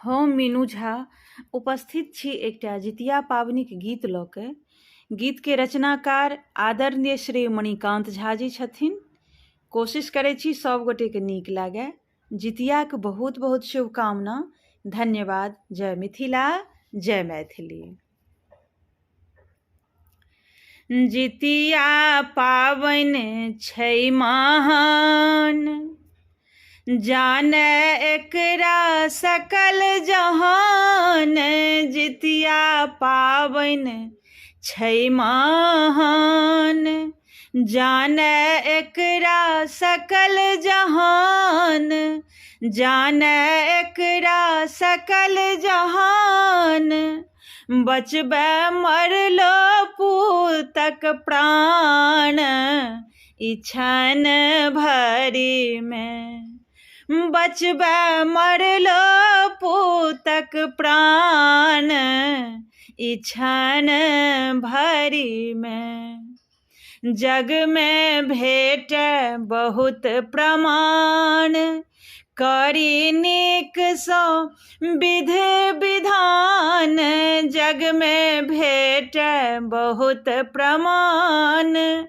हम मीनू झा उपस्थित छी एकटा जितिया पाबनिक गीत लऽ कऽ। गीत के रचनाकार आदरणीय श्री मणिकान्त झा जी छथिन। कोशिश करै छी सब गोटे के नीक लागे। जितिया के बहुत बहुत शुभकामना। धन्यवाद। जय मिथिला, जय मैथिली। जितिया पाबनि छै महान, जाने एकरा सकल जहान। जितिया पाबनि छै महान, जाने एकरा सकल जहान। जाने एकरा सकल जहान। बचबे मरलो पूतक प्राण, ई क्षण भरि में। बचबे मरलो पूतक प्राण, ई क्षण भरि में। जग में भेटे बहुत प्रमाण, करी नीक सो विधि विधान। जग में भेटे बहुत प्रमाण,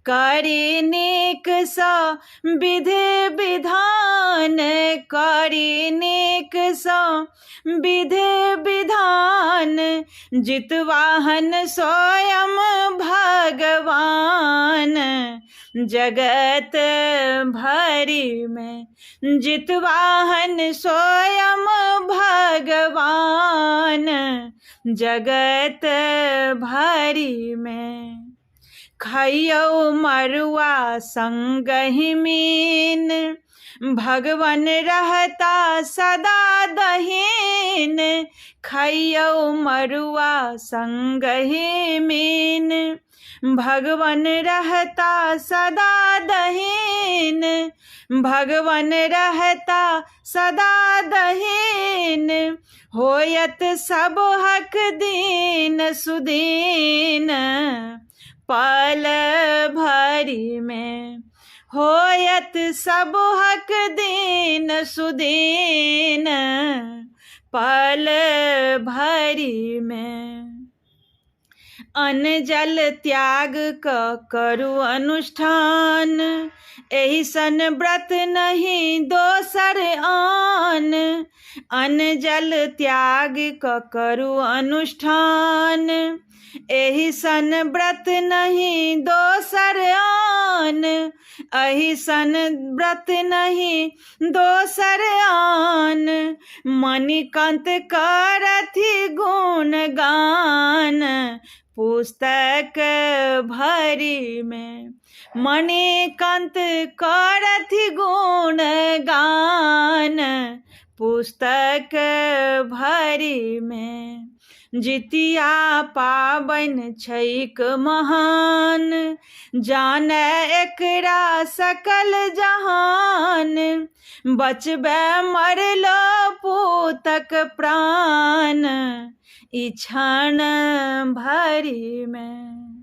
करी नीक सो विधि विधान। करी नीक सो विधि विधान। जितवाहन स्वयं भगवान, जगत भरि में। जितवाहन स्वयं भगवान, जगत भरि में। खइयौ मरुआ संगहि मीन, भगवन रहता सदा दहीन। खइयौ मरुआ संगहि मीन, भगवन रहता सदा दहीन। भगवन रहता सदा दहीन। होयत सब हक दीन सुदीन, पल भरि में। होयत सब हक दीन सुदीन, पल भरि में। अन्न जल त्याग करू अनुष्ठान, एहि सन व्रत नहीं दोसर आन। अन्न जल त्याग करू अनुष्ठान, एहि सन व्रत नहीं दोसर आन। एहि सन व्रत नहीं दोसर आन। मणिकान्त करथि गुणगान, पुस्तक भरि में। मणिकान्त करथि गुणगान, पुस्तक भरि में। जितिया पाबनि छैक महान, जाने एकरा सकल जहान। बचबे मरलो पूतक प्राण, ई क्षण भरि में।